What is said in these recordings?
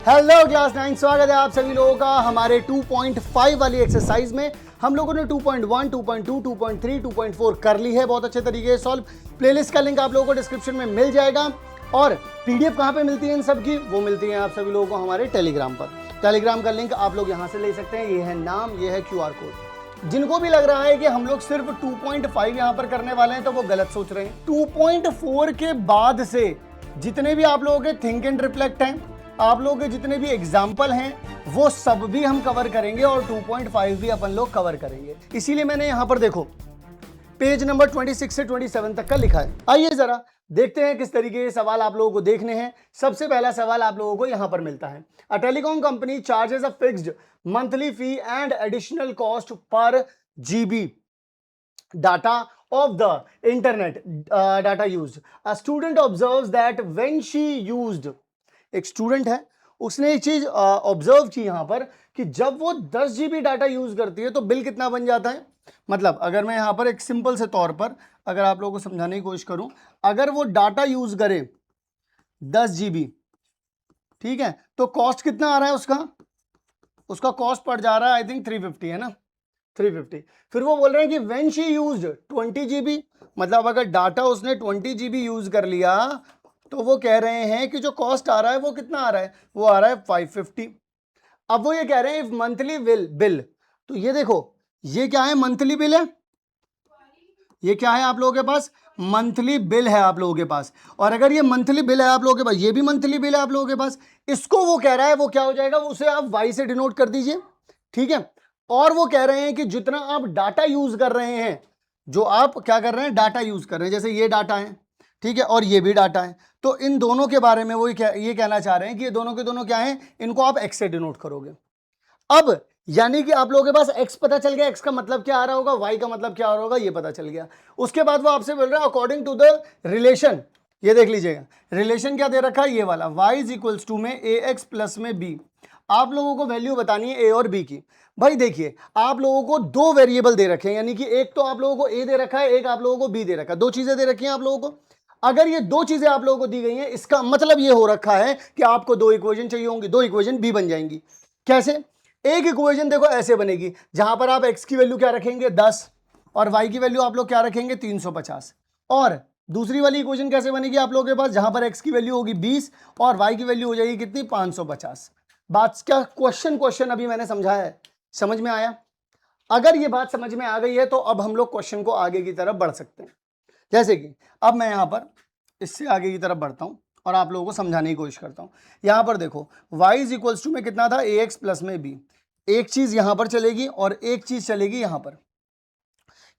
Hello class 9, स्वागत है आप सभी लोगों का हमारे 2.5 वाली एक्सरसाइज में। हम लोगों ने 2.1, 2.2, 2.3, 2.4 कर ली है बहुत अच्छे तरीके से सॉल्व। प्लेलिस्ट का लिंक आप लोगों को डिस्क्रिप्शन में मिल जाएगा और पीडीएफ कहाँ पे मिलती है इन सब की, वो मिलती है आप सभी लोगों को हमारे टेलीग्राम पर। टेलीग्राम का लिंक आप लोग यहाँ से ले सकते हैं, ये है नाम, ये है QR कोड। जिनको भी लग रहा है कि हम लोग सिर्फ 2.5 यहाँ पर करने वाले हैं तो वो गलत सोच रहे हैं। 2.4 के बाद से जितने भी आप लोगों के थिंक एंड रिफ्लेक्ट हैं, आप लोगों के जितने भी एग्जाम्पल हैं, वो सब भी हम कवर करेंगे और 2.5 भी अपन लोग कवर करेंगे। इसीलिए मैंने यहां पर देखो पेज नंबर 26 से 27 तक का लिखा है। आइए जरा देखते हैं किस तरीके के सवाल आप लोगों को देखने हैं। सबसे पहला सवाल आप लोगों को यहां पर मिलता है, a telecom company charges a fixed monthly fee and additional cost per GB data of the internet data used. A student observes that when she used, एक स्टूडेंट है, उसने एक चीज ऑब्जर्व की यहां पर कि जब वो 10 GB डाटा यूज करती है तो बिल कितना बन जाता है। मतलब अगर मैं यहां पर एक सिंपल से तौर पर अगर आप लोगों को समझाने की कोशिश करूं, अगर वो डाटा यूज करे 10 GB, ठीक है, तो कॉस्ट कितना आ रहा है उसका कॉस्ट पड़ जा रहा है आई थिंक 350, है ना, 350। फिर वो बोल रहे हैं कि व्हेन शी यूज्ड 20 GB, मतलब अगर डाटा उसने 20 GB यूज कर लिया तो वो कह रहे हैं कि जो कॉस्ट आ रहा है वो कितना आ रहा है, वो आ रहा है 550। अब वो ये कह रहे हैं इफ मंथली बिल, तो ये देखो ये क्या है, मंथली बिल है, ये क्या है आप लोगों के पास, मंथली बिल है आप लोगों के पास। और अगर ये मंथली बिल है आप लोगों के पास, ये भी मंथली बिल है आप लोगों के पास, इसको वो कह रहा है वो क्या हो जाएगा, उसे आप वाई से डिनोट कर दीजिए, ठीक है। और वो कह रहे हैं कि जितना आप डाटा यूज कर रहे हैं, जो आप क्या कर रहे हैं, डाटा यूज कर रहे हैं, जैसे ये डाटा है, ठीक है, और ये भी डाटा है, तो इन दोनों के बारे में वो ये कहना चाह रहे हैं कि ये दोनों के दोनों क्या हैं, इनको आप एक्स से डिनोट करोगे। अब यानी कि आप लोगों के पास एक्स पता चल गया, एक्स का मतलब क्या आ रहा होगा, वाई का मतलब क्या आ रहा होगा, ये पता चल गया। उसके बाद वो आपसे बोल रहा है अकॉर्डिंग टू द रिलेशन, ये देख लीजिएगा रिलेशन क्या दे रखा है, ये वाला y इज इक्वल्स टू में ax प्लस में b। आप लोगों को वैल्यू बतानी है a और b की। भाई देखिए आप लोगों को दो वेरिएबल दे रखे हैं, यानी कि एक तो आप लोगों को a दे रखा है, एक आप लोगों को b दे रखा है, दो चीजें दे रखी हैं आप लोगों को। अगर ये दो चीजें आप लोगों को दी गई हैं, इसका मतलब ये हो रखा है कि आपको दो इक्वेशन चाहिए होंगी, दो इक्वेशन b बन जाएंगी। कैसे? एक इक्वेशन देखो ऐसे बनेगी, जहां पर आप x की वैल्यू क्या रखेंगे 10 और y की वैल्यू आप लोग क्या रखेंगे 350। और दूसरी वाली इक्वेशन कैसे बनेगी आप लोगों के पास, जहां पर x की वैल्यू होगी 20 और y की वैल्यू हो जाएगी कितनी 550। बात क्या, क्वेश्चन अभी मैंने समझाया है, समझ में आया? अगर ये बात समझ में आ गई है तो अब हम लोग क्वेश्चन को आगे की तरफ बढ़ सकते हैं। जैसे कि अब मैं यहां पर इससे आगे की तरफ बढ़ता हूं और आप लोगों को समझाने की कोशिश करता हूं। यहां पर देखो y इज इक्वल्स टू में कितना था, ax प्लस में b। एक चीज यहां पर चलेगी और एक चीज चलेगी यहां पर।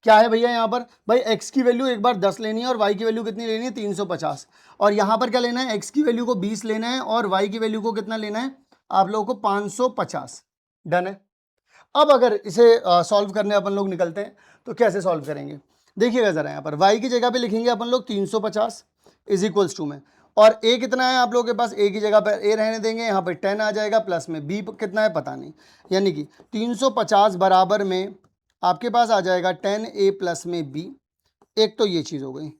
क्या है भैया यहां पर, भाई x की वैल्यू एक बार 10 लेनी है और y की वैल्यू कितनी लेनी है 350। और यहां पर क्या लेना है, x की वैल्यू को 20 लेना है और y की वैल्यू को कितना लेना है आप लोगों को 550। डन है। अब अगर इसे सॉल्व करने अपन लोग निकलते हैं तो कैसे सॉल्व करेंगे, देखिएगा जरा, यहाँ पर y की जगह पे लिखेंगे अपन लोग 350 इज इक्वल्स टू में, और a कितना है आप लोगों के पास, a की जगह पर a रहने देंगे, यहाँ पर 10 आ जाएगा, प्लस में b कितना है पता नहीं, यानी कि 350 बराबर में आपके पास आ जाएगा 10a प्लस में b। एक तो ये चीज़ हो गई।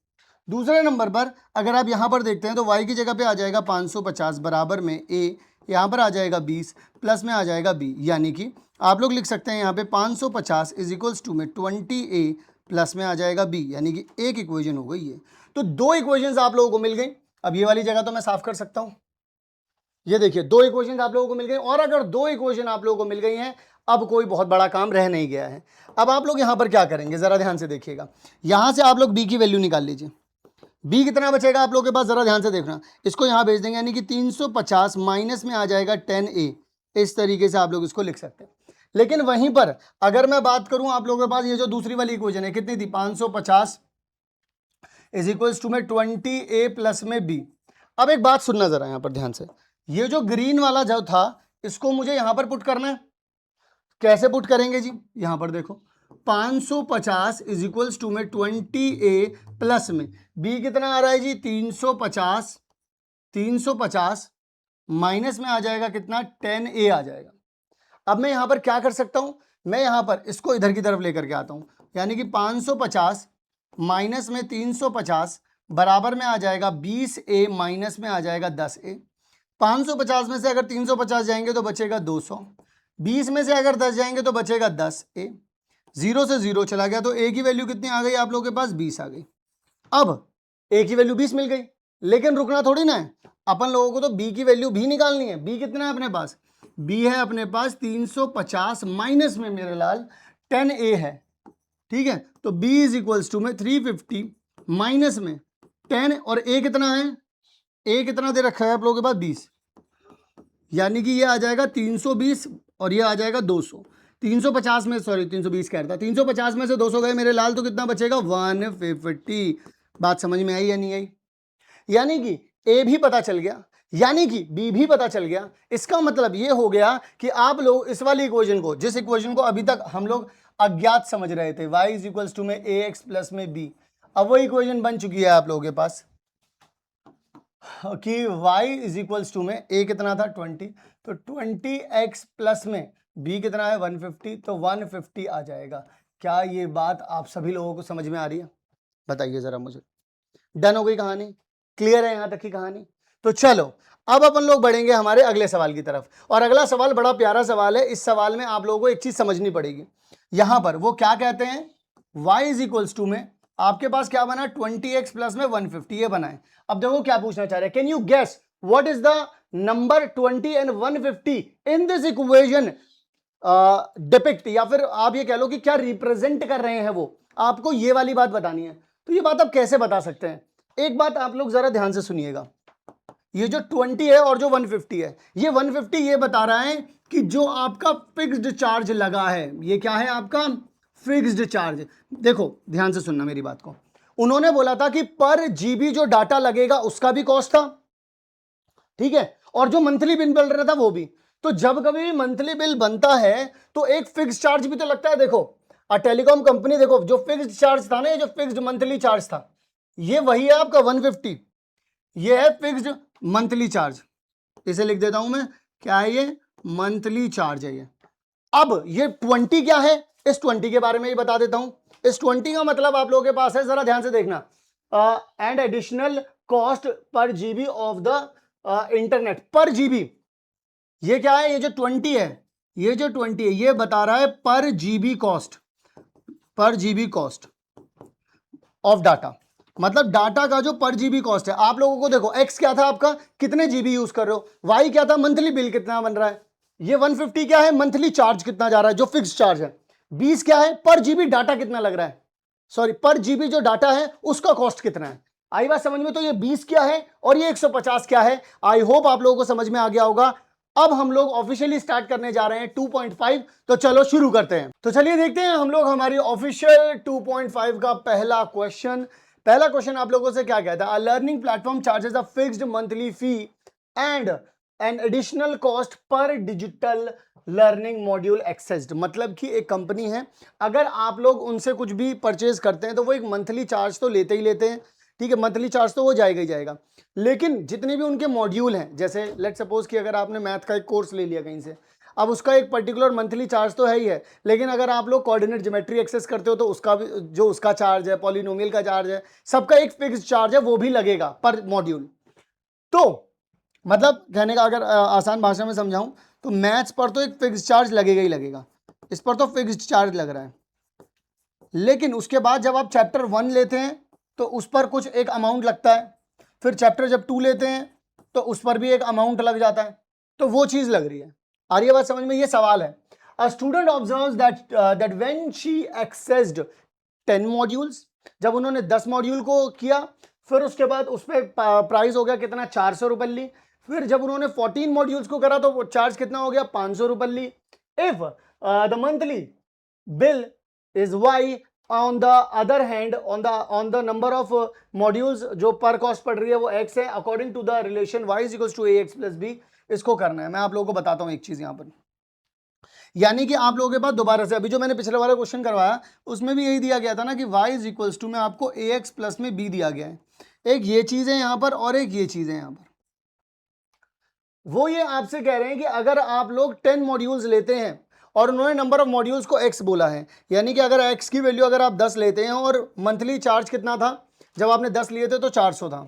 दूसरे नंबर पर अगर आप यहाँ पर देखते हैं तो y की जगह पे आ जाएगा 550 बराबर में a, यहाँ पर आ जाएगा 20 प्लस में आ जाएगा b, यानी कि आप लोग लिख सकते हैं यहाँ पे 550 इज इक्वल्स टू में 20a प्लस में आ जाएगा b, यानी कि एक इक्वेशन हो गई है। तो दो इक्वेशंस आप लोगों को मिल गई। अब ये वाली जगह तो मैं साफ कर सकता हूँ, ये देखिए दो इक्वेशन आप लोगों को मिल गई। और अगर दो इक्वेशन आप लोगों को मिल गई हैं, अब कोई बहुत बड़ा काम रह नहीं गया है। अब आप लोग यहाँ पर क्या करेंगे जरा ध्यान से देखिएगा, यहाँ से आप लोग b की वैल्यू निकाल लीजिए। b कितना बचेगा आप लोगों के पास, जरा ध्यान से देखना, इसको यहाँ भेज देंगे, यानी कि 350 माइनस में आ जाएगा 10a। इस तरीके से आप लोग इसको लिख सकते हैं। लेकिन वहीं पर अगर मैं बात करूं आप लोगों के पास, ये जो दूसरी वाली इक्वेशन है कितनी थी, 550 इज इक्वल्स टू में 20a प्लस में b। अब एक बात सुनना जरा यहाँ पर ध्यान से, ये जो ग्रीन वाला जो था इसको मुझे यहाँ पर पुट करना है। कैसे पुट करेंगे जी, यहाँ पर देखो 550 इज इक्वल्स टू में 20a प्लस में b कितना आ रहा है जी 350, 350 माइनस में आ जाएगा कितना 10a आ जाएगा। अब मैं यहां पर क्या कर सकता हूं, मैं यहां पर इसको इधर की तरफ लेकर के आता हूं, यानी कि 550 माइनस में 350 बराबर में आ जाएगा 20a माइनस में आ जाएगा 10a। 550 में से अगर 350 जाएंगे तो बचेगा 200, 20 में से अगर 10 जाएंगे तो बचेगा 10 ए, 0 से 0 चला गया तो ए की वैल्यू कितनी आ गई आप लोगों के पास? 20 आ गई। अब ए की वैल्यू 20 मिल गई, लेकिन रुकना थोड़ी ना है, अपन लोगों को तो बी की वैल्यू भी निकालनी है। बी कितना है अपने पास? बी है अपने पास 350 माइनस में मेरे लाल 10 ए है, ठीक है। तो b इज इक्वल्स टू में 350 माइनस में 10, और a कितना है? a कितना दे रखा है आप लोगों के पास? 20, यानी कि ये आ जाएगा 320 और ये आ जाएगा 200। 350 में, सॉरी 320 कह रहा था, 350 में से 200 गए मेरे लाल, तो कितना बचेगा? 150। बात समझ में आई या नहीं आई? यानी कि ए भी पता चल गया, यानी कि बी भी पता चल गया। इसका मतलब ये हो गया कि आप लोग इस वाली इक्वेशन को, जिस इक्वेशन को अभी तक हम लोग अज्ञात समझ रहे थे, y इज इक्वल्स टू में ए एक्स प्लस में b, अब वो इक्वेशन बन चुकी है आप लोगों के पास कि y इज इक्वल्स टू में a कितना था? 20, तो 20x प्लस में b कितना है? 150, तो 150 आ जाएगा। क्या ये बात आप सभी लोगों को समझ में आ रही है? बताइए जरा मुझे। डन हो गई कहानी? क्लियर है यहां तक की कहानी? तो चलो अब अपन लोग बढ़ेंगे हमारे अगले सवाल की तरफ, और अगला सवाल बड़ा प्यारा सवाल है। इस सवाल में आप लोगों को एक चीज समझनी पड़ेगी। यहां पर वो क्या कहते हैं, y इज इक्वल्स टू में आपके पास क्या बना? 20x प्लस में 150, ये बना है। अब देखो क्या पूछना चाह रहे हैं, can you guess what is the number 20 and 150 in this equation depict, या फिर आप ये कह लो कि क्या रिप्रेजेंट कर रहे हैं वो। आपको ये वाली बात बतानी है। तो ये बात आप कैसे बता सकते हैं? एक बात आप लोग जरा ध्यान से सुनिएगा, ये जो 20 है और जो 150 है, ये 150 ये बता रहा है कि जो आपका फिक्स्ड चार्ज लगा है, ये क्या है आपका? Fixed charge. देखो ध्यान से सुनना मेरी बात को। उन्होंने बोला था कि पर जीबी जो डाटा लगेगा उसका भी कॉस्ट था, ठीक है, और जो मंथली बिल बन रहा था वो भी। तो जब कभी भी मंथली बिल बनता है तो एक फिक्स्ड चार्ज भी तो लगता है। देखो टेलीकॉम कंपनी, देखो जो फिक्स्ड चार्ज था ना, ये जो फिक्स्ड मंथली चार्ज था, ये वही है आपका 150, ये है फिक्स्ड मंथली चार्ज। इसे लिख देता हूं मैं, क्या है ये? मंथली चार्ज है ये। अब ये 20 क्या है, इस 20 के बारे में ही बता देता हूं। इस 20 का मतलब आप लोगों के पास है, जरा ध्यान से देखना, and additional cost per GB of the internet पर जीबी। ये क्या है? ये जो 20 है, ये जो 20 है ये बता रहा है पर जीबी कॉस्ट, पर जीबी कॉस्ट ऑफ डाटा, मतलब डाटा का जो पर जीबी कॉस्ट है। आप लोगों को देखो एक्स क्या था आपका, कितने जीबी यूज कर रहे हो, वाई क्या था, मंथली बिल कितना बन रहा है, ये 150 क्या है, मंथली चार्ज कितना जा रहा है जो फिक्स चार्ज है, 20 क्या है, पर जीबी डाटा कितना लग रहा है, सॉरी पर जीबी जो डाटा है उसका कॉस्ट कितना है। आई बात समझ में? तो ये 20 क्या है और ये 150 क्या है। आई होप आप लोगों को समझ में आ गया होगा। अब हम लोग ऑफिशियली स्टार्ट करने जा रहे हैं 2.5, तो चलो शुरू करते हैं। तो चलिए देखते हैं हम लोग हमारी ऑफिशियल 2.5 का पहला क्वेश्चन। पहला क्वेश्चन आप लोगों से क्या कहता है? A learning platform charges a fixed monthly fee and an additional cost per digital learning module accessed. मतलब कि एक कंपनी है, अगर आप लोग उनसे कुछ भी परचेज करते हैं तो वो एक मंथली चार्ज तो लेते ही लेते हैं, ठीक है, मंथली चार्ज तो वो जाएगा ही जाएगा, लेकिन जितने भी उनके मॉड्यूल हैं, जैसे लेट सपोज कि अगर आपने मैथ का एक कोर्स ले लिया कहीं से, अब उसका एक पर्टिकुलर मंथली चार्ज तो है ही है, लेकिन अगर आप लोग कोऑर्डिनेट ज्योमेट्री एक्सेस करते हो तो उसका भी जो उसका चार्ज है, पॉलिनोमियल का चार्ज है, सबका एक फिक्स्ड चार्ज है, वो भी लगेगा पर मॉड्यूल। तो मतलब कहने का अगर आसान भाषा में समझाऊं तो मैथ्स पर तो एक फिक्स्ड चार्ज लगेगा ही लगेगा, इस पर तो फिक्स्ड चार्ज लग रहा है, लेकिन उसके बाद जब आप चैप्टर 1 लेते हैं तो उस पर कुछ एक अमाउंट लगता है, फिर चैप्टर जब 2 लेते हैं तो उस पर भी एक अमाउंट लग जाता है, तो वो चीज लग रही है। आ रही है बात समझ में? ये सवाल है। A student observes that when she accessed 10 modules, जब उन्होंने 10 मॉड्यूल को किया, फिर उसके बाद उस पर प्राइस हो गया कितना, 400 रुपये ली। फिर जब उन्होंने 14 मॉड्यूल्स को करा तो वो चार्ज कितना हो गया, 500 रुपये ली। If the monthly bill is Y, on the other hand on the number of modules जो पर कॉस्ट पड़ रही है वो x है, according to the relation y is equals to ax plus b। इसको करना है। मैं आप लोगों को बताता हूं एक चीज यहां पर, यानी कि आप लोगों के पास दोबारा से अभी जो मैंने पिछले वाला क्वेश्चन करवाया उसमें भी यही दिया गया था ना कि y इज इक्वल्स टू में आपको ax प्लस में b दिया गया है। एक ये चीज है यहां पर और एक ये चीज है यहां पर। वो ये आपसे कह रहे हैं कि अगर आप लोग 10 मॉड्यूल्स लेते हैं और उन्होंने नंबर ऑफ मॉड्यूल्स को x बोला है, यानी कि अगर x की वैल्यू अगर आप 10 लेते हैं और मंथली चार्ज कितना था, जब आपने 10 लिए थे तो 400 था,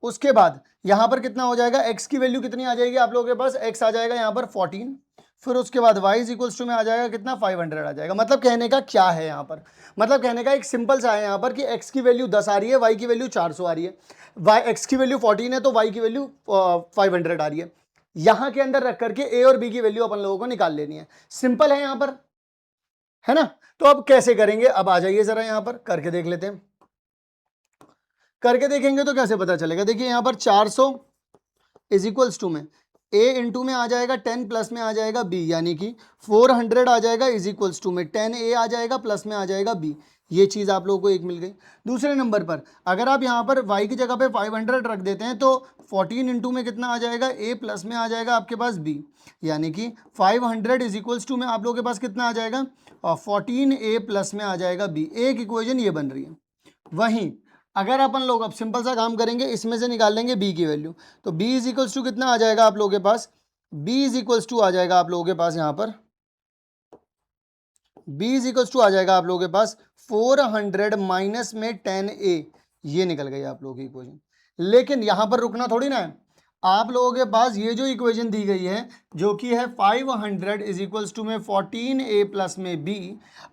उसके बाद यहां पर कितना हो जाएगा, x की वैल्यू कितनी आ जाएगी आप लोगों के पास, x आ जाएगा यहां पर 14, फिर उसके बाद y इज इक्वल्स टू में आ जाएगा कितना 500 आ जाएगा। मतलब कहने का क्या है यहाँ पर, मतलब कहने का एक सिंपल सा है यहाँ पर कि x की वैल्यू 10 आ रही है, y की वैल्यू 400 आ रही है, x की वैल्यू 14 है तो y की वैल्यू 500 आ रही है। यहां के अंदर रख करके a और b की वैल्यू अपन लोगों को निकाल लेनी है, सिंपल है यहां पर, है ना। तो अब कैसे करेंगे, अब आ जाइए जरा यहां पर करके देख लेते हैं। करके देखेंगे तो कैसे पता चलेगा, देखिए यहां पर 400 इज इक्वल्स टू में a इंटू में आ जाएगा 10 प्लस में आ जाएगा b, यानी कि 400 आ जाएगा इज इक्वल्स टू में 10a आ जाएगा प्लस में आ जाएगा b। ये चीज़ आप लोगों को एक मिल गई। दूसरे नंबर पर अगर आप यहाँ पर y की जगह पे 500 रख देते हैं तो 14 इंटू में कितना आ जाएगा, a प्लस में आ जाएगा आपके पास b, यानी कि 500 इज इक्वल्स टू में आप लोगों के पास कितना आ जाएगा, और 14a प्लस में आ जाएगा b। एक इक्वेशन ये बन रही है। वहीं अगर अपन लोग अब सिंपल सा काम करेंगे, इसमें से निकाल लेंगे b की वैल्यू, तो b इज इक्वल्स टू कितना आ जाएगा आप लोगों के पास, b इज इक्वल्स टू आ जाएगा आप लोगों के पास यहाँ पर, b इज इक्वल्स टू आ जाएगा आप लोगों के पास 400 माइनस में 10a, ये निकल गई आप लोगों की इक्वेशन। लेकिन यहां पर रुकना थोड़ी ना है, आप लोगों के पास ये जो इक्वेशन दी गई है जो कि है 500 इज इक्वल्स टू में 14a प्लस में b,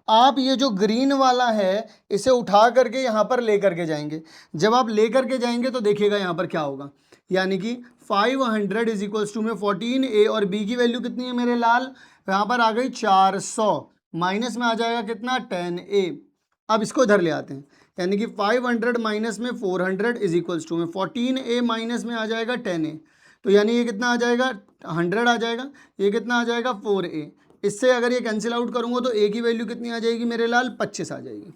आप ये जो ग्रीन वाला है इसे उठा करके यहाँ पर ले करके जाएंगे। जब आप ले करके जाएंगे तो देखिएगा यहाँ पर क्या होगा, यानी कि 500 इज इक्वल्स टू में 14a और b की वैल्यू कितनी है मेरे लाल, यहाँ पर आ गई 400, माइनस में आ जाएगा कितना 10a। अब इसको इधर ले आते हैं, यानी कि 500 माइनस में 400 इज इक्वल्स टू में 14a माइनस में आ जाएगा 10a, तो यानी ये कितना आ जाएगा 100 आ जाएगा, ये कितना आ जाएगा 4a। इससे अगर ये कैंसिल आउट करूंगा तो a की वैल्यू कितनी आ जाएगी मेरे लाल, 25 आ जाएगी।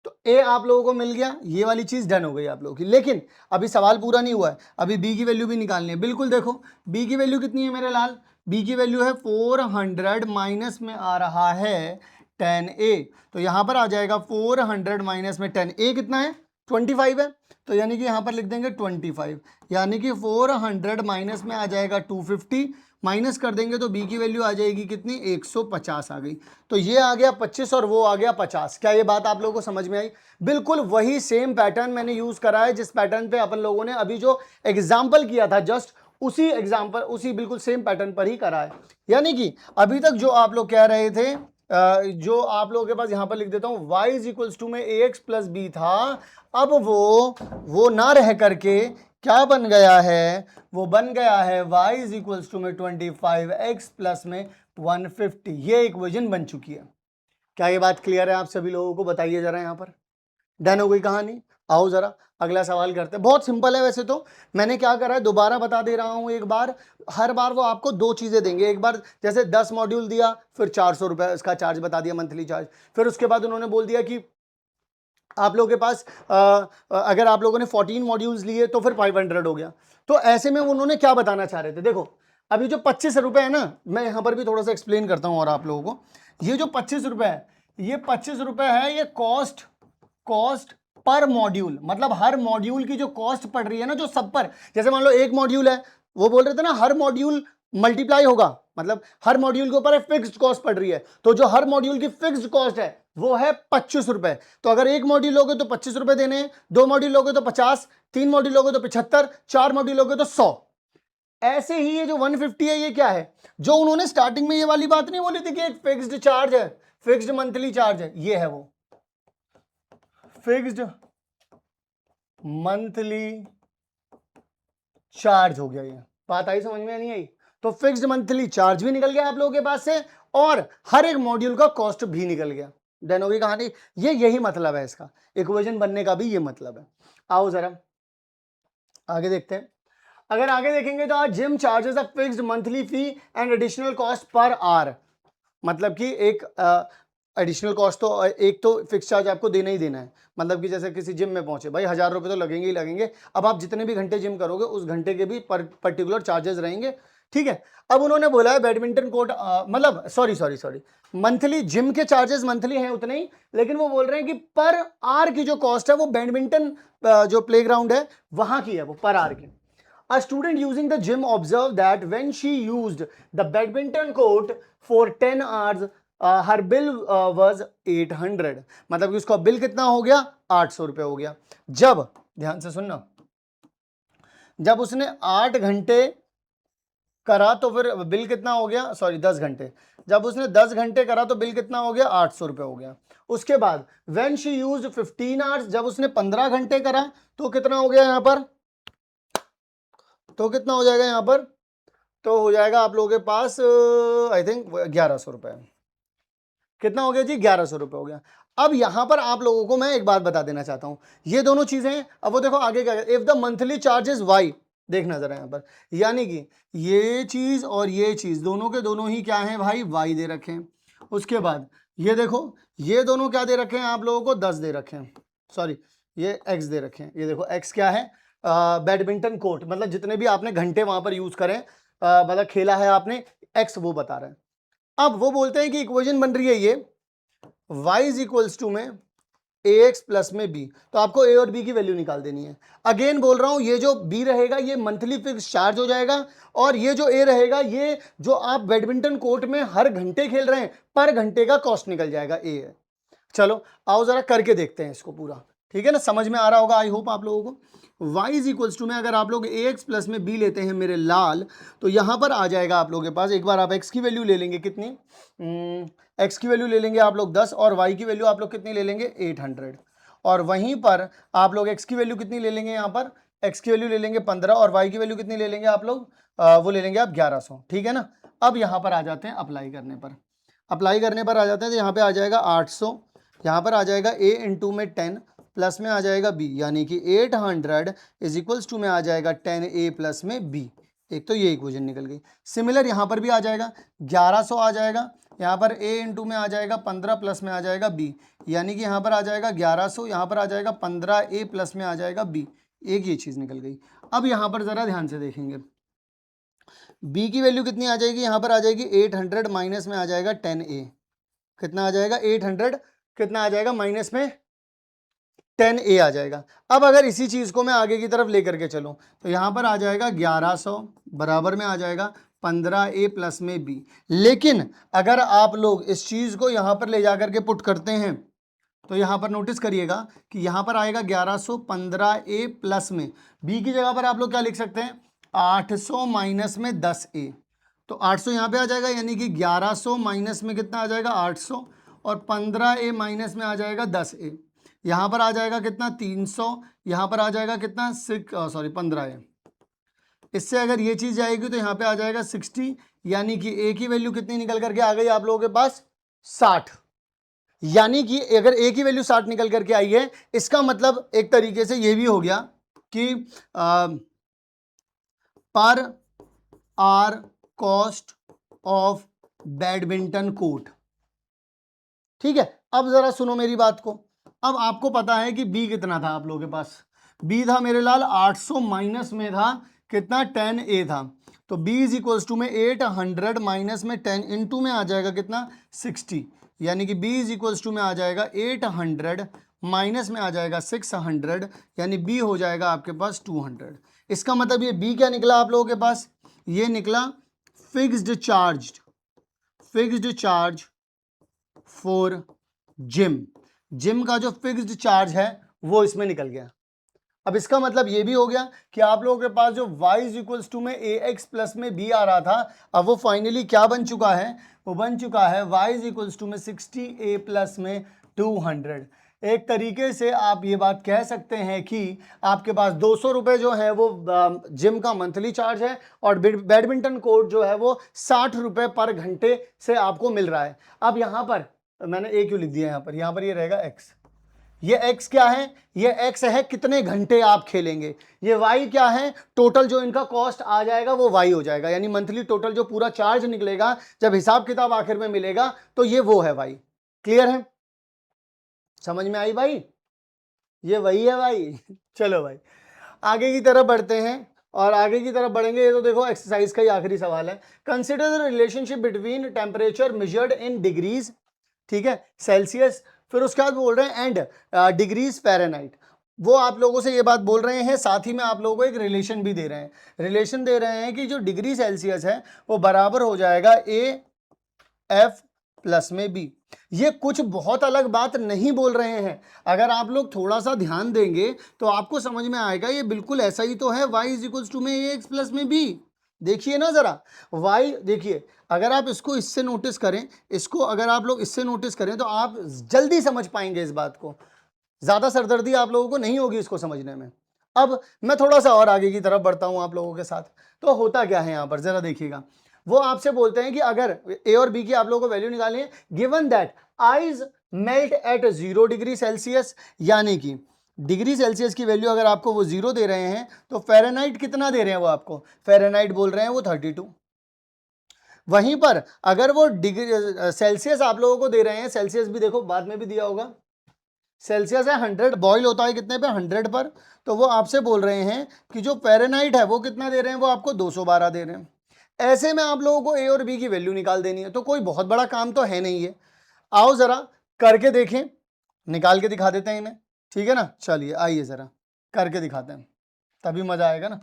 तो a आप लोगों को मिल गया, ये वाली चीज डन हो गई आप लोगों की। लेकिन अभी सवाल पूरा नहीं हुआ है, अभी b की वैल्यू भी निकालनी है। बिल्कुल देखो b की वैल्यू कितनी है मेरे लाल, b की वैल्यू है 400 माइनस में आ रहा है 10a, तो यहां पर आ जाएगा 400 माइनस में 10a कितना है 25 है, तो यानी कि यहां पर लिख देंगे 25, यानी कि 400 माइनस में आ जाएगा 250, माइनस कर देंगे तो b की वैल्यू आ जाएगी कितनी 150 आ गई। तो ये आ गया 25 और वो आ गया 50। क्या ये बात आप लोगों को समझ में आई? बिल्कुल वही सेम पैटर्न मैंने यूज करा है जिस पैटर्न पे अपन लोगों ने अभी जो एग्जाम्पल किया था, जस्ट उसी एग्जाम्पल उसी बिल्कुल सेम पैटर्न पर ही करा है। यानी कि अभी तक जो आप लोग कह रहे थे, जो आप लोगों के पास यहां पर लिख देता हूं y इज इक्वल्स टू में ax प्लस बी था, अब वो ना रह करके क्या बन गया है, वो बन गया है y इज इक्वल्स टू में 25x प्लस में 150। ये इक्वेशन बन चुकी है। क्या ये बात क्लियर है आप सभी लोगों को? बताइए जरा, यहां पर डन हो गई कहानी। आओ जरा अगला सवाल करते हैं। बहुत सिंपल है वैसे तो, मैंने क्या करा है दोबारा बता दे रहा हूं एक बार। हर बार वो आपको दो चीजें देंगे, एक बार जैसे 10 मॉड्यूल दिया फिर 400 रुपए इसका चार्ज बता दिया, मंथली चार्ज। फिर उसके बाद उन्होंने बोल दिया कि आप लोगों के पास अगर आप लोगों ने 14 मॉड्यूल्स लिए तो फिर 500 हो गया। तो ऐसे में उन्होंने क्या बताना चाह रहे थे, देखो अभी जो 25 रुपए है ना, मैं यहां पर भी थोड़ा सा एक्सप्लेन करता हूं और आप लोगों को। ये जो 25 रुपए है, ये 25 रुपए है, ये कॉस्ट पर मॉड्यूल, मतलब हर मॉड्यूल की जो कॉस्ट पड़ रही है ना, जो सब पर, जैसे मान लो एक मॉड्यूल है, वो बोल रहे थे ना हर मॉड्यूल मल्टीप्लाई होगा, मतलब हर मॉड्यूल के ऊपर फिक्स्ड कॉस्ट पड़ रही है, तो जो हर मॉड्यूल की फिक्स्ड कॉस्ट है वो है 25 रुपए। तो अगर एक मॉड्यूल लोगे तो 25 रुपए देने हैं, 2 मॉड्यूल लोगे तो 50, 3 मॉड्यूल लोगे तो 75, 4 मॉड्यूल लोगे तो 100। ऐसे ही ये जो 150 है, ये क्या है, जो उन्होंने स्टार्टिंग में ये वाली बात नहीं बोली थी कि एक फिक्स्ड चार्ज है, फिक्स्ड मंथली चार्ज है, ये है वो फिक्स्ड मंथली चार्ज हो गया। ये बात आई समझ में? नहीं आई? तो फिक्स्ड मंथली चार्ज भी निकल गया आप लोगों के पास से और हर एक मॉड्यूल का कॉस्ट भी निकल गया। डन हो गई कहानी। ये यही मतलब है इसका, इक्वेशन बनने का भी ये मतलब है। आओ जरा आगे देखते हैं। अगर आगे देखेंगे तो आज gym charges a fixed monthly fee and additional cost per hour, मतलब कि एक एडिशनल कॉस्ट तो एक तो फिक्स चार्ज आपको देना ही देना है, मतलब कि जैसे किसी जिम में पहुंचे भाई 1000 रुपये तो लगेंगे ही लगेंगे। अब आप जितने भी घंटे जिम करोगे उस घंटे के भी पर्टिकुलर चार्जेस रहेंगे, ठीक है। अब उन्होंने बोला है बैडमिंटन कोर्ट, मतलब सॉरी मंथली जिम के चार्जेस मंथली हैं उतने ही, लेकिन वो बोल रहे हैं कि पर आवर की जो कॉस्ट है वो बैडमिंटन जो प्लेग्राउंड है वहां की है, वो पर आवर की। A student using the gym observed that when she used the badminton court for 10 hours, her bill was 800, मतलब कि उसका बिल कितना हो गया 800 रुपए हो गया। जब ध्यान से सुनना, जब उसने 8 घंटे करा तो फिर बिल कितना हो गया, सॉरी 10 घंटे, जब उसने 10 घंटे करा तो बिल कितना हो गया, 800 रुपये हो गया। उसके बाद व्हेन शी यूज्ड 15 आवर्स, जब उसने 15 घंटे करा तो कितना हो गया यहाँ पर, तो कितना हो जाएगा यहाँ पर, तो हो जाएगा आप लोगों के पास आई थिंक 1100 रुपये। कितना हो गया जी, 1100 रुपये हो गया। अब यहां पर आप लोगों को मैं एक बात बता देना चाहता हूं, ये दोनों चीजें हैं। अब वो देखो आगे क्या, if the monthly charges y, देखना जरा यहां पर, यानी कि ये चीज और ये चीज दोनों के दोनों ही क्या है भाई, वाई दे रखे हैं। उसके बाद ये देखो, ये दोनों क्या दे रखे हैं आप लोगों को, 10 दे रखे हैं, सॉरी ये एक्स दे रखे हैं। ये देखो एक्स क्या है, बैडमिंटन कोर्ट, मतलब जितने भी आपने घंटे वहां पर यूज करें, मतलब खेला है आपने, एक्स वो बता रहे हैं। अब वो बोलते हैं कि इक्वेशन बन रही है ये y इज इक्वल्स टू में ax प्लस में b, तो आपको a और b की वैल्यू निकाल देनी है। अगेन बोल रहा हूं, ये जो b रहेगा ये मंथली फिक्स चार्ज हो जाएगा, और ये जो a रहेगा ये जो आप बैडमिंटन कोर्ट में हर घंटे खेल रहे हैं पर घंटे का कॉस्ट निकल जाएगा, a है। चलो आओ जरा करके देखते हैं इसको पूरा, ठीक है ना, समझ में आ रहा होगा आई होप आप लोगों को। y इज इक्वल्स टू में अगर आप लोग ax प्लस में b लेते हैं मेरे लाल, तो यहां पर आ जाएगा आप लोगों के पास, एक बार आप x की वैल्यू ले लेंगे कितनी, x की वैल्यू ले लेंगे आप लोग 10, और y की वैल्यू आप लोग कितनी ले लेंगे 800, और वहीं पर आप लोग x की वैल्यू कितनी ले लेंगे, यहाँ पर x की वैल्यू ले लेंगे 15, और y की वैल्यू कितनी ले लेंगे आप लोग, वो ले लेंगे आप 1100, ठीक है ना। अब यहाँ पर आ जाते हैं अप्लाई करने पर, अप्लाई करने पर आ जाते हैं, तो यहाँ पे आ जाएगा 800, यहाँ पर आ जाएगा a इंटू में 10 प्लस में आ जाएगा b, यानी कि 800 इज इक्वल्स टू में आ जाएगा 10a प्लस में b। एक तो ये इक्वेशन निकल गई। सिमिलर यहाँ पर भी आ जाएगा, 1100 आ जाएगा, यहाँ पर a इंटू में आ जाएगा 15 प्लस में आ जाएगा b, यानी कि यहाँ पर आ जाएगा 1100, यहाँ पर आ जाएगा 15a प्लस में आ जाएगा b। एक ये चीज़ निकल गई। अब यहाँ पर ज़रा ध्यान से देखेंगे, b की वैल्यू कितनी आ जाएगी, यहाँ पर आ जाएगी 800 माइनस में आ जाएगा 10a, कितना आ जाएगा 800, कितना आ जाएगा माइनस में 10a आ जाएगा। अब अगर इसी चीज़ को मैं आगे की तरफ लेकर के चलूँ तो यहाँ पर आ जाएगा 1100 बराबर में आ जाएगा 15a प्लस में b। लेकिन अगर आप लोग इस चीज़ को यहाँ पर ले जाकर के पुट करते हैं तो यहाँ पर नोटिस करिएगा कि यहाँ पर आएगा 1100 15a प्लस में, b की जगह पर आप लोग क्या लिख सकते हैं 800 माइनस में 10a, तो 800 यहाँ पे आ जाएगा, यानी कि 1100 माइनस में कितना आ जाएगा 800, और 15a माइनस में आ जाएगा 10a, यहाँ पर आ जाएगा कितना 300, यहाँ पर आ जाएगा कितना 15a। इससे अगर ये चीज़ जाएगी तो यहाँ पे आ जाएगा 60, यानी कि a की वैल्यू कितनी निकल करके आ गई आप लोगों के पास 60। यानी कि अगर a की वैल्यू 60 निकल करके आई है, इसका मतलब एक तरीके से ये भी हो गया कि per hour cost of badminton court, ठीक है। अब जरा सुनो मेरी बात को, अब आपको पता है कि b कितना था आप लोगों के पास, b था मेरे लाल 800 माइनस में था कितना 10a था, तो b इज इक्वल्स टू में 800 माइनस में 10 इंटू में आ जाएगा कितना 60, यानी कि b इज इक्वल्स टू में आ जाएगा 800 माइनस में आ जाएगा 600, यानी b हो जाएगा आपके पास 200। इसका मतलब ये b क्या निकला आप लोगों के पास, ये निकला फिक्स्ड चार्ज फॉर जिम का जो फिक्स्ड चार्ज है वो इसमें निकल गया। अब इसका मतलब ये भी हो गया कि आप लोगों के पास जो y इज इक्वल्स टू में ax प्लस में b आ रहा था, अब वो फाइनली क्या बन चुका है, वो बन चुका है y इज इक्वल्स टू में 60a प्लस में 200। एक तरीके से आप ये बात कह सकते हैं कि आपके पास 200 रुपये जो है वो जिम का मंथली चार्ज है, और बैडमिंटन कोर्ट जो है वो 60 रुपये पर घंटे से आपको मिल रहा है। अब यहाँ पर मैंने a क्यों लिख दिया, यहाँ पर ये रहेगा x, ये x क्या है, ये x है कितने घंटे आप खेलेंगे, ये y क्या है टोटल जो इनका कॉस्ट आ जाएगा वो y हो जाएगा, यानी मंथली टोटल जो पूरा चार्ज निकलेगा जब हिसाब किताब आखिर में मिलेगा तो ये वो है y। क्लियर है, समझ में आई भाई, ये वही है भाई। चलो भाई आगे की तरफ बढ़ते हैं, और आगे की तरफ बढ़ेंगे, ये तो देखो एक्सरसाइज का ही आखिरी सवाल है। Consider the relationship between temperature measured in degrees, ठीक है, सेल्सियस, फिर उसके बाद बोल रहे हैं एंड डिग्रीज फ़ारेनहाइट। वो आप लोगों से ये बात बोल रहे हैं, साथ ही में आप लोगों को एक रिलेशन भी दे रहे हैं, रिलेशन दे रहे हैं कि जो डिग्री सेल्सियस है वो बराबर हो जाएगा AF प्लस में बी। ये कुछ बहुत अलग बात नहीं बोल रहे हैं, अगर आप लोग थोड़ा सा ध्यान देंगे तो आपको समझ में आएगा ये बिल्कुल ऐसा ही तो है, y इज इक्वल्स टू में ए एक्स प्लस में बी। देखिए ना जरा, y देखिए, अगर आप इसको इससे नोटिस करें, इसको अगर आप लोग इससे नोटिस करें तो आप जल्दी समझ पाएंगे इस बात को, ज्यादा सरदर्दी आप लोगों को नहीं होगी इसको समझने में। अब मैं थोड़ा सा और आगे की तरफ बढ़ता हूं आप लोगों के साथ। तो होता क्या है यहां पर जरा देखिएगा, वो आपसे बोलते हैं कि अगर ए और बी की आप लोगों को वैल्यू निकालनी है, given that eyes melt eight 0 degree Celsius, यानी कि डिग्री सेल्सियस की वैल्यू अगर आपको वो 0 दे रहे हैं तो फ़ारेनहाइट कितना दे रहे हैं वो आपको, फ़ारेनहाइट बोल रहे हैं वो 32। वहीं पर अगर वो डिग्री सेल्सियस आप लोगों को दे रहे हैं, सेल्सियस भी देखो बाद में भी दिया होगा, सेल्सियस है 100, बॉईल होता है कितने पे, 100 पर, तो वो आपसे बोल रहे हैं कि जो फ़ारेनहाइट है वो कितना दे रहे हैं, वो आपको 212 दे रहे हैं। ऐसे में आप लोगों को ए और बी की वैल्यू निकाल देनी है, तो कोई बहुत बड़ा काम तो है नहीं है। आओ जरा करके देखें, निकाल के दिखा देते हैं इन्हें, ठीक है ना। चलिए आइए जरा करके दिखाते हैं, तभी मजा आएगा ना।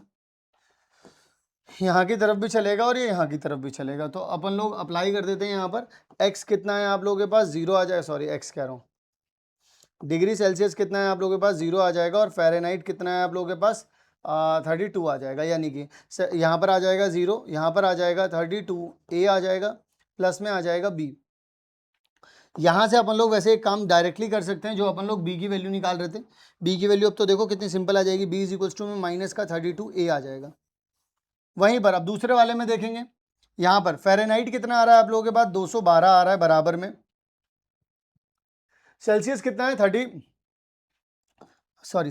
यहाँ की तरफ भी चलेगा और ये यहाँ की तरफ भी चलेगा, तो अपन लोग अप्लाई कर देते हैं यहाँ पर। x कितना है आप लोगों के पास, 0 आ जाए, सॉरी x कह रहा हूँ, डिग्री सेल्सियस कितना है आप लोगों के पास, 0 आ जाएगा, और फ़ारेनहाइट कितना है आप लोगों के पास, 32 आ जाएगा, यानी कि यहाँ पर आ जाएगा 0, यहाँ पर आ जाएगा 32, ए आ जाएगा, प्लस में आ जाएगा बी। यहाँ से अपन लोग वैसे एक काम डायरेक्टली कर सकते हैं, जो अपन लोग बी की वैल्यू निकाल रहे थे, बी की वैल्यू अब तो देखो कितनी सिंपल आ जाएगी, बी इज इक्वल्स टू में माइनस का 32 ए आ जाएगा। वहीं पर अब दूसरे वाले में देखेंगे, यहाँ पर फ़ारेनहाइट कितना आ रहा है आप लोगों के पास, 212 आ रहा है बराबर में, सेल्सियस कितना है 30,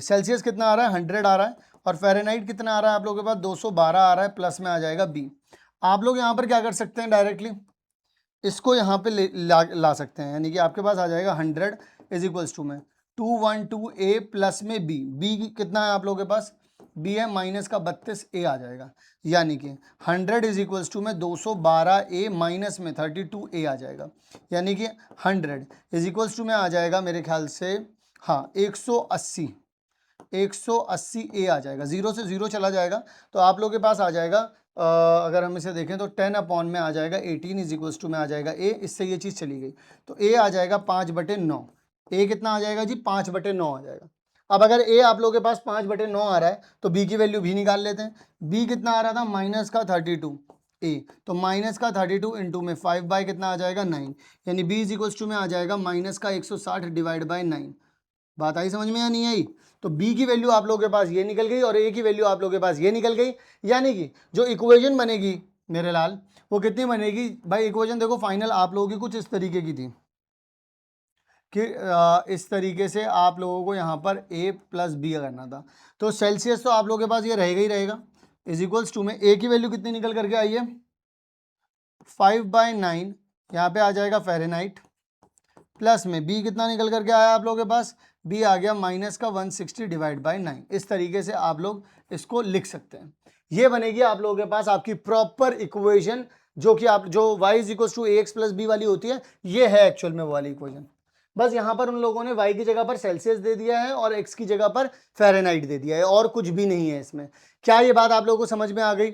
सेल्सियस कितना आ रहा है 100 आ रहा है, और फ़ारेनहाइट कितना आ रहा है आप लोगों के पास 212 आ रहा है, प्लस में आ जाएगा बी। आप लोग यहाँ पर क्या कर सकते हैं, डायरेक्टली इसको यहाँ पे ला सकते हैं, यानी कि आपके पास आ जाएगा 100 इज इक्वल्स टू में 212 ए प्लस में बी। बी कितना है आप लोगों के पास, बी है माइनस का 32 ए आ जाएगा, यानी कि 100 इज इक्वल्स टू में 212 ए माइनस में 32 ए आ जाएगा, यानी कि 100 इज इक्वल्स टू में आ जाएगा मेरे ख्याल से, हाँ 180 ए आ जाएगा, 0 से 0 चला जाएगा, तो आप लोगों के पास आ जाएगा अगर हम इसे देखें तो 10 अपॉन में आ जाएगा 18 इज इक्वल्स टू में आ जाएगा ए, इससे ये चीज़ चली गई, तो ए आ जाएगा 5/9। ए कितना आ जाएगा जी, 5/9 आ जाएगा। अब अगर ए आप लोगों के पास 5/9 आ रहा है तो बी की वैल्यू भी निकाल लेते हैं। बी कितना आ रहा था, माइनस का 32 ए, तो माइनस का 32 इंटू में 5 बाई कितना आ जाएगा 9, यानी बी इज इक्वल्स टू में आ जाएगा माइनस का 160 डिवाइड बाई 9। बात आई समझ में या नहीं आई? तो b की वैल्यू आप लोगों के पास ये निकल गई और a की वैल्यू आप लोगों के पास ये निकल गई, यानी कि जो इक्वेशन बनेगी मेरे लाल वो कितनी बनेगी भाई, इक्वेशन देखो फाइनल आप लोगों की कुछ इस तरीके की थी कि इस तरीके से आप लोगों को यहाँ पर a प्लस बी करना था, तो सेल्सियस तो आप लोगों के पास ये रहेगा ही रहेगा, इज इक्वल्स टू में a की वैल्यू कितनी निकल करके आई है 5/9, यहाँ पे आ जाएगा फ़ारेनहाइट, प्लस में b कितना निकल करके आया आप लोगों के पास, b आ गया माइनस का 160 डिवाइड बाई 9। इस तरीके से आप लोग इसको लिख सकते हैं। ये बनेगी आप लोगों के पास आपकी प्रॉपर इक्वेशन, जो कि आप जो y is equal to ax plus b वाली होती है, ये है एक्चुअल में वो वाली इक्वेशन। बस यहाँ पर उन लोगों ने y की जगह पर सेल्सियस दे दिया है और x की जगह पर फ़ारेनहाइट दे दिया है, और कुछ भी नहीं है इसमें। क्या ये बात आप लोगों को समझ में आ गई?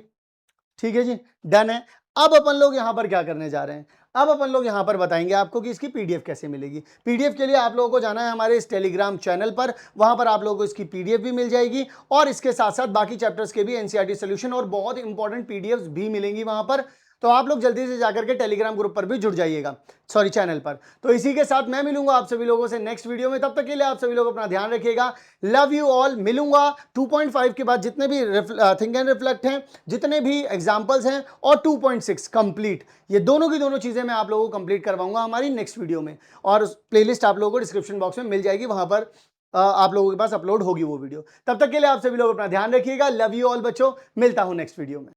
ठीक है जी, डन है। अब अपन लोग यहाँ पर क्या करने जा रहे हैं, अब अपन लोग यहाँ पर बताएंगे आपको कि इसकी पीडीएफ कैसे मिलेगी। पीडीएफ के लिए आप लोगों को जाना है हमारे इस टेलीग्राम चैनल पर, वहां पर आप लोगों को इसकी पीडीएफ भी मिल जाएगी और इसके साथ साथ बाकी चैप्टर्स के भी एनसीईआरटी सॉल्यूशन और बहुत इंपॉर्टेंट पीडीएफ्स भी मिलेंगी वहां पर। तो आप लोग जल्दी से जाकर के टेलीग्राम ग्रुप पर भी जुड़ जाइएगा, सॉरी चैनल पर। तो इसी के साथ मैं मिलूंगा आप सभी लोगों से नेक्स्ट वीडियो में, तब तक के लिए आप सभी लोग अपना ध्यान रखिएगा। Love you all. मिलूंगा 2.5 के बाद जितने भी थिंक एंड रिफ्लेक्ट हैं, जितने भी एग्जाम्पल्स हैं, और 2.6 कंप्लीट, ये दोनों की दोनों चीजें मैं आप लोगों को कंप्लीट करवाऊंगा हमारी नेक्स्ट वीडियो में, और प्लेलिस्ट आप लोगों को डिस्क्रिप्शन बॉक्स में मिल जाएगी, वहां पर आप लोगों के पास अपलोड होगी वो वीडियो। तब तक के लिए आप सभी लोग अपना ध्यान रखिएगा। लव यू ऑल बच्चों, मिलता हूं नेक्स्ट वीडियो में।